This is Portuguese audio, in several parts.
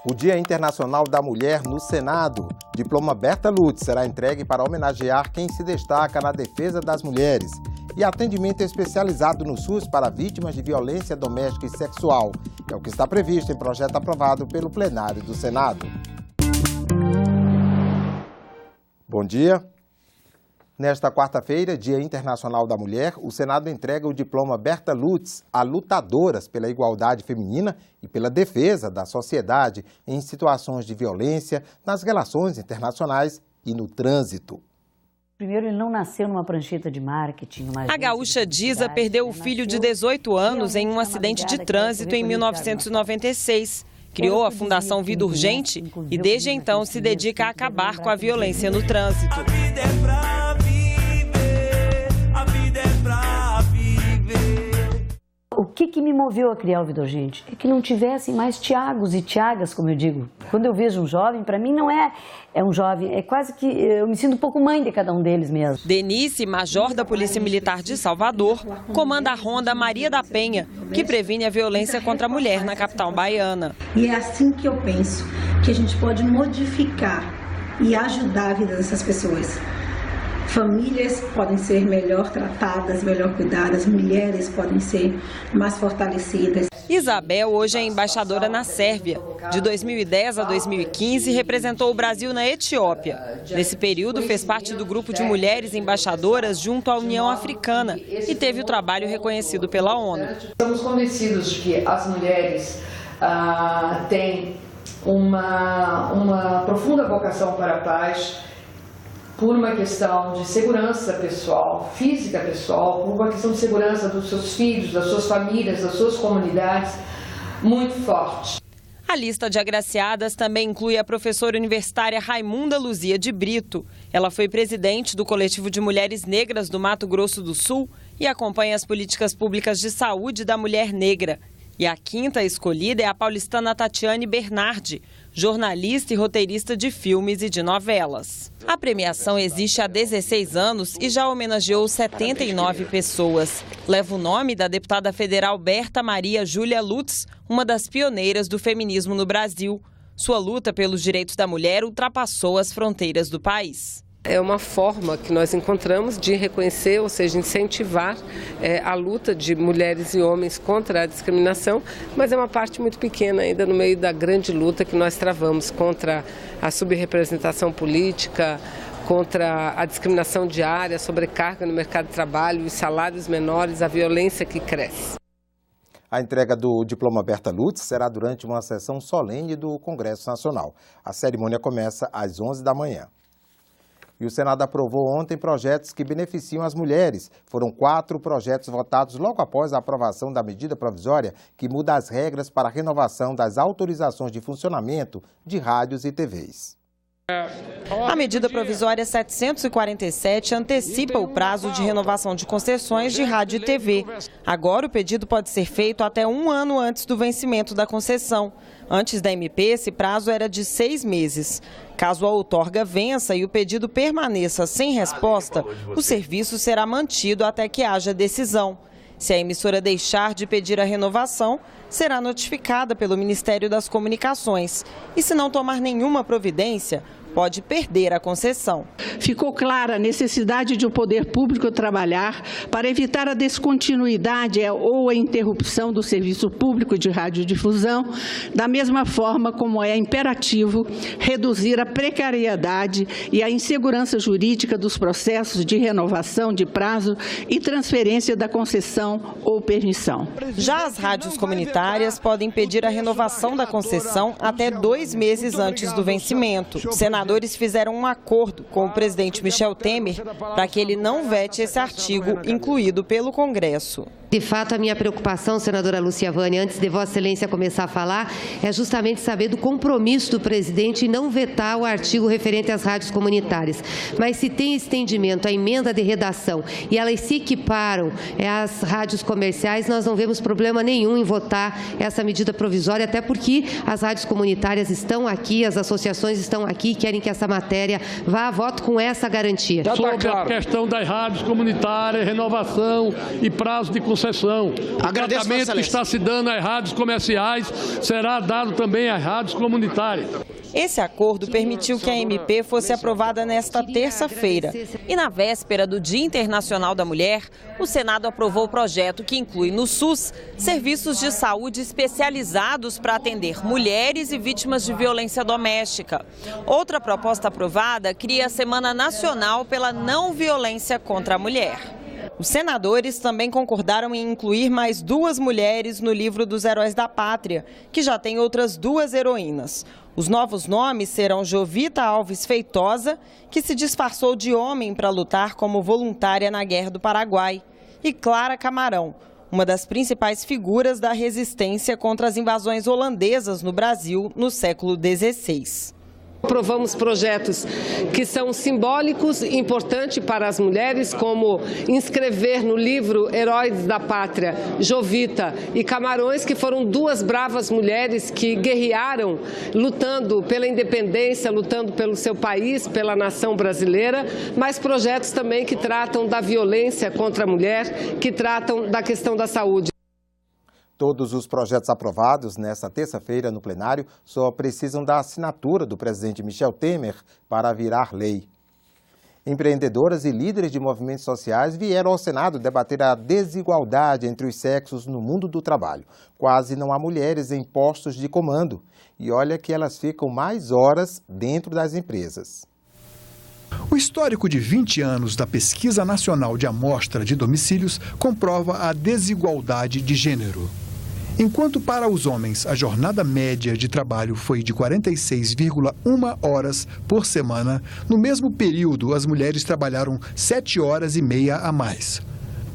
O Dia Internacional da Mulher no Senado. Diploma Berta Lutz será entregue para homenagear quem se destaca na defesa das mulheres. E atendimento especializado no SUS para vítimas de violência doméstica e sexual. É o que está previsto em projeto aprovado pelo plenário do Senado. Bom dia. Nesta quarta-feira, Dia Internacional da Mulher, o Senado entrega o diploma Berta Lutz a lutadoras pela igualdade feminina e pela defesa da sociedade em situações de violência, nas relações internacionais e no trânsito. Primeiro, ele não nasceu numa prancheta de marketing. A gaúcha Diza perdeu o filho de 18 anos em um acidente de trânsito em 1996. Criou a Fundação Vida Urgente e desde então se dedica a acabar com a violência no trânsito. O que me moveu a criar o Vida Urgente? É que não tivessem mais Tiagos e Tiagas, como eu digo. Quando eu vejo um jovem, para mim não é um jovem, é quase que eu me sinto um pouco mãe de cada um deles mesmo. Denise, major da Polícia Militar de Salvador, comanda a Ronda Maria da Penha, que previne a violência contra a mulher na capital baiana. E é assim que eu penso que a gente pode modificar e ajudar a vida dessas pessoas. Famílias podem ser melhor tratadas, melhor cuidadas, mulheres podem ser mais fortalecidas. Isabel hoje é embaixadora na Sérvia. De 2010 a 2015, representou o Brasil na Etiópia. Nesse período, fez parte do grupo de mulheres embaixadoras junto à União Africana e teve o trabalho reconhecido pela ONU. Estamos convencidos de que as mulheres têm uma profunda vocação para a paz, por uma questão de segurança pessoal, física pessoal, por uma questão de segurança dos seus filhos, das suas famílias, das suas comunidades, muito forte. A lista de agraciadas também inclui a professora universitária Raimunda Luzia de Brito. Ela foi presidente do Coletivo de Mulheres Negras do Mato Grosso do Sul e acompanha as políticas públicas de saúde da mulher negra. E a quinta escolhida é a paulistana Tatiane Bernardi, jornalista e roteirista de filmes e de novelas. A premiação existe há 16 anos e já homenageou 79 pessoas. Leva o nome da deputada federal Berta Maria Júlia Lutz, uma das pioneiras do feminismo no Brasil. Sua luta pelos direitos da mulher ultrapassou as fronteiras do país. É uma forma que nós encontramos de reconhecer, ou seja, incentivar a luta de mulheres e homens contra a discriminação, mas é uma parte muito pequena ainda no meio da grande luta que nós travamos contra a subrepresentação política, contra a discriminação diária, a sobrecarga no mercado de trabalho, os salários menores, a violência que cresce. A entrega do diploma Berta Lutz será durante uma sessão solene do Congresso Nacional. A cerimônia começa às 11 da manhã. E o Senado aprovou ontem projetos que beneficiam as mulheres. Foram 4 projetos votados logo após a aprovação da medida provisória que muda as regras para a renovação das autorizações de funcionamento de rádios e TVs. A medida provisória 747 antecipa o prazo de renovação de concessões de rádio e TV. Agora o pedido pode ser feito até 1 ano antes do vencimento da concessão. Antes da MP, esse prazo era de 6 meses. Caso a outorga vença e o pedido permaneça sem resposta, o serviço será mantido até que haja decisão. Se a emissora deixar de pedir a renovação, será notificada pelo Ministério das Comunicações. E se não tomar nenhuma providência, pode perder a concessão. Ficou clara a necessidade de o poder público trabalhar para evitar a descontinuidade ou a interrupção do serviço público de radiodifusão, da mesma forma como é imperativo reduzir a precariedade e a insegurança jurídica dos processos de renovação de prazo e transferência da concessão ou permissão. Já as rádios comunitárias podem pedir a renovação da concessão até 2 meses antes do vencimento. Senadores fizeram um acordo com o presidente Michel Temer para que ele não vete esse artigo incluído pelo Congresso. De fato, a minha preocupação, senadora Lúcia Vânia, antes de Vossa Excelência começar a falar, é justamente saber do compromisso do presidente em não vetar o artigo referente às rádios comunitárias. Mas se tem estendimento à emenda de redação e elas se equiparam às rádios comerciais, nós não vemos problema nenhum em votar essa medida provisória, até porque as rádios comunitárias estão aqui, as associações estão aqui, querem que essa matéria vá a voto com essa garantia. Sobre a questão das rádios comunitárias, renovação e prazo de concessão concessão. O tratamento que está se dando às rádios comerciais será dado também às rádios comunitárias. Esse acordo permitiu que a MP fosse aprovada nesta terça-feira. E na véspera do Dia Internacional da Mulher, o Senado aprovou o projeto que inclui no SUS serviços de saúde especializados para atender mulheres e vítimas de violência doméstica. Outra proposta aprovada cria a Semana Nacional pela Não Violência contra a Mulher. Os senadores também concordaram em incluir mais 2 mulheres no livro dos Heróis da Pátria, que já tem outras 2 heroínas. Os novos nomes serão Jovita Alves Feitosa, que se disfarçou de homem para lutar como voluntária na Guerra do Paraguai, e Clara Camarão, uma das principais figuras da resistência contra as invasões holandesas no Brasil no século XVI. Aprovamos projetos que são simbólicos e importantes para as mulheres, como inscrever no livro Heróis da Pátria, Jovita e Camarões, que foram 2 bravas mulheres que guerrearam, lutando pela independência, lutando pelo seu país, pela nação brasileira, mas projetos também que tratam da violência contra a mulher, que tratam da questão da saúde. Todos os projetos aprovados nesta terça-feira no plenário só precisam da assinatura do presidente Michel Temer para virar lei. Empreendedoras e líderes de movimentos sociais vieram ao Senado debater a desigualdade entre os sexos no mundo do trabalho. Quase não há mulheres em postos de comando. E olha que elas ficam mais horas dentro das empresas. O histórico de 20 anos da Pesquisa Nacional de Amostra de Domicílios comprova a desigualdade de gênero. Enquanto para os homens a jornada média de trabalho foi de 46,1 horas por semana, no mesmo período as mulheres trabalharam 7 horas e meia a mais.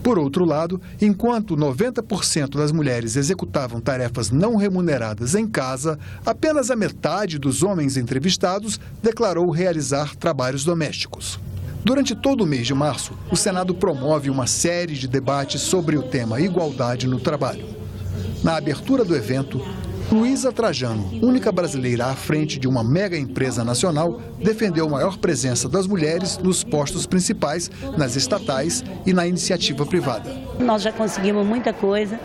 Por outro lado, enquanto 90% das mulheres executavam tarefas não remuneradas em casa, apenas a metade dos homens entrevistados declarou realizar trabalhos domésticos. Durante todo o mês de março, o Senado promove uma série de debates sobre o tema igualdade no trabalho. Na abertura do evento, Luísa Trajano, única brasileira à frente de uma mega empresa nacional, defendeu a maior presença das mulheres nos postos principais, nas estatais e na iniciativa privada. Nós já conseguimos muita coisa,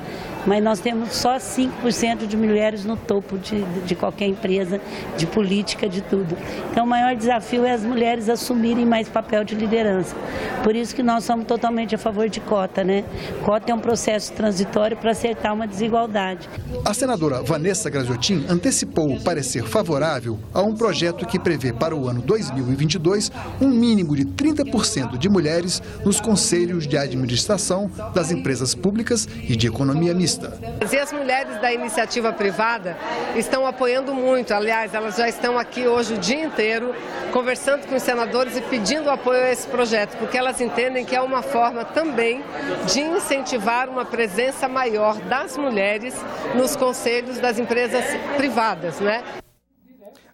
mas nós temos só 5% de mulheres no topo de qualquer empresa, de política, de tudo. Então o maior desafio é as mulheres assumirem mais papel de liderança. Por isso que nós somos totalmente a favor de cota, né? Cota é um processo transitório para acertar uma desigualdade. A senadora Vanessa Graziotin antecipou o parecer favorável a um projeto que prevê para o ano 2022 um mínimo de 30% de mulheres nos conselhos de administração das empresas públicas e de economia mista. E as mulheres da iniciativa privada estão apoiando muito, aliás, elas já estão aqui hoje o dia inteiro conversando com os senadores e pedindo apoio a esse projeto, porque elas entendem que é uma forma também de incentivar uma presença maior das mulheres nos conselhos das empresas privadas, né?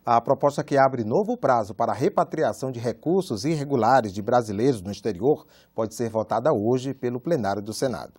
A proposta que abre novo prazo para a repatriação de recursos irregulares de brasileiros no exterior pode ser votada hoje pelo plenário do Senado.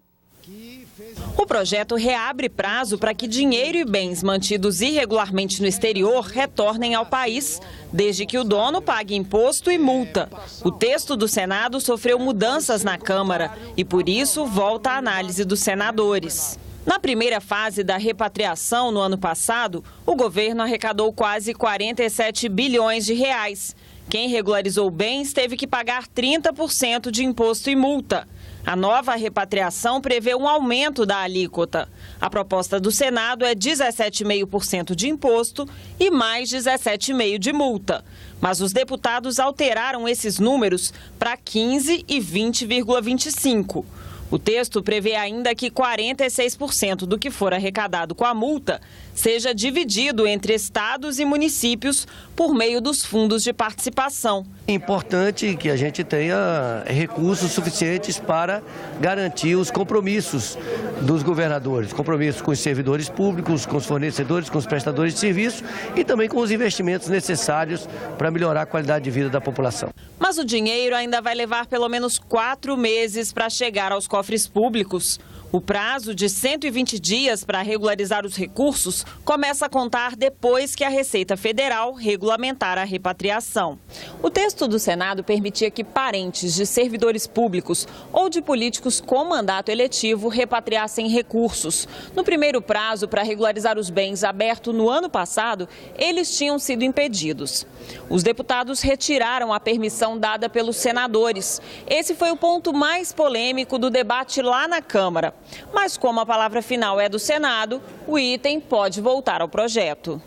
O projeto reabre prazo para que dinheiro e bens mantidos irregularmente no exterior retornem ao país, desde que o dono pague imposto e multa. O texto do Senado sofreu mudanças na Câmara e, por isso, volta à análise dos senadores. Na primeira fase da repatriação, no ano passado, o governo arrecadou quase 47 bilhões de reais. Quem regularizou bens teve que pagar 30% de imposto e multa. A nova repatriação prevê um aumento da alíquota. A proposta do Senado é 17,5% de imposto e mais 17,5% de multa. Mas os deputados alteraram esses números para 15% e 20,25%. O texto prevê ainda que 46% do que for arrecadado com a multa seja dividido entre estados e municípios por meio dos fundos de participação. É importante que a gente tenha recursos suficientes para garantir os compromissos dos governadores, compromissos com os servidores públicos, com os fornecedores, com os prestadores de serviço e também com os investimentos necessários para melhorar a qualidade de vida da população. Mas o dinheiro ainda vai levar pelo menos 4 meses para chegar aos cofres públicos. O prazo de 120 dias para regularizar os recursos começa a contar depois que a Receita Federal regulamentar a repatriação. O texto do Senado permitia que parentes de servidores públicos ou de políticos com mandato eletivo repatriassem recursos. No primeiro prazo para regularizar os bens aberto no ano passado, eles tinham sido impedidos. Os deputados retiraram a permissão dada pelos senadores. Esse foi o ponto mais polêmico do debate lá na Câmara. Mas como a palavra final é do Senado, o item pode voltar ao projeto.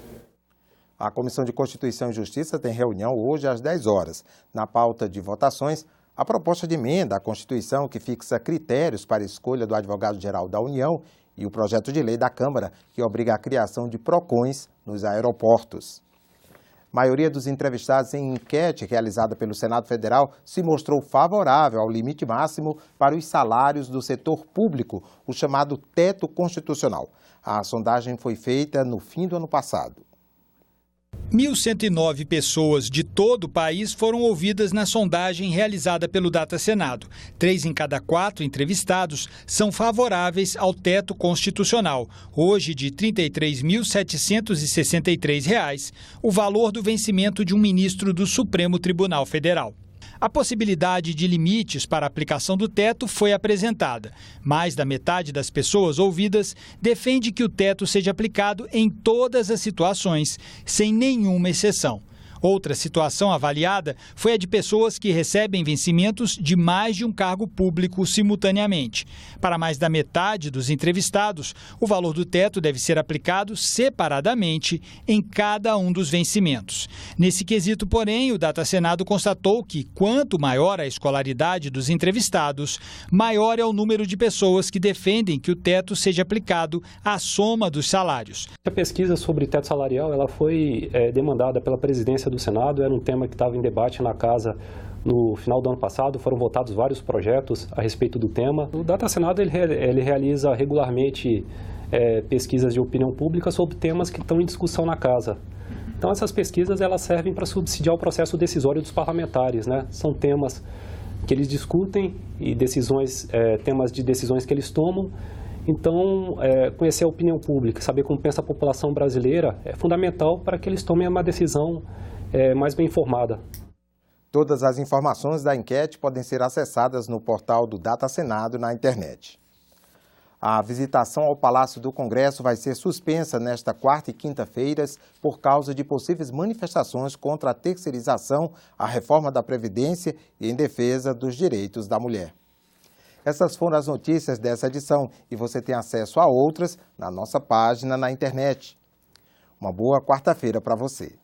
A Comissão de Constituição e Justiça tem reunião hoje às 10 horas. Na pauta de votações, a proposta de emenda à Constituição que fixa critérios para a escolha do advogado-geral da União e o projeto de lei da Câmara que obriga a criação de PROCONs nos aeroportos. A maioria dos entrevistados em enquete realizada pelo Senado Federal se mostrou favorável ao limite máximo para os salários do setor público, o chamado teto constitucional. A sondagem foi feita no fim do ano passado. 1.109 pessoas de todo o país foram ouvidas na sondagem realizada pelo Data Senado. 3 em cada 4 entrevistados são favoráveis ao teto constitucional, hoje de R$ 33.763, o valor do vencimento de um ministro do Supremo Tribunal Federal. A possibilidade de limites para a aplicação do teto foi apresentada. Mais da metade das pessoas ouvidas defende que o teto seja aplicado em todas as situações, sem nenhuma exceção. Outra situação avaliada foi a de pessoas que recebem vencimentos de mais de um cargo público simultaneamente. Para mais da metade dos entrevistados, o valor do teto deve ser aplicado separadamente em cada um dos vencimentos. Nesse quesito, porém, o Data Senado constatou que, quanto maior a escolaridade dos entrevistados, maior é o número de pessoas que defendem que o teto seja aplicado à soma dos salários. A pesquisa sobre teto salarial ela foi demandada pela presidência do Senado, era um tema que estava em debate na Casa no final do ano passado, foram votados vários projetos a respeito do tema. O Data Senado ele realiza regularmente pesquisas de opinião pública sobre temas que estão em discussão na Casa. Então essas pesquisas elas servem para subsidiar o processo decisório dos parlamentares, né? São temas que eles discutem e temas de decisões que eles tomam. Então, conhecer a opinião pública, saber como pensa a população brasileira é fundamental para que eles tomem uma decisão mais bem informada. Todas as informações da enquete podem ser acessadas no portal do Data Senado na internet. A visitação ao Palácio do Congresso vai ser suspensa nesta quarta e quinta-feiras por causa de possíveis manifestações contra a terceirização, a reforma da Previdência e em defesa dos direitos da mulher. Essas foram as notícias dessa edição e você tem acesso a outras na nossa página na internet. Uma boa quarta-feira para você.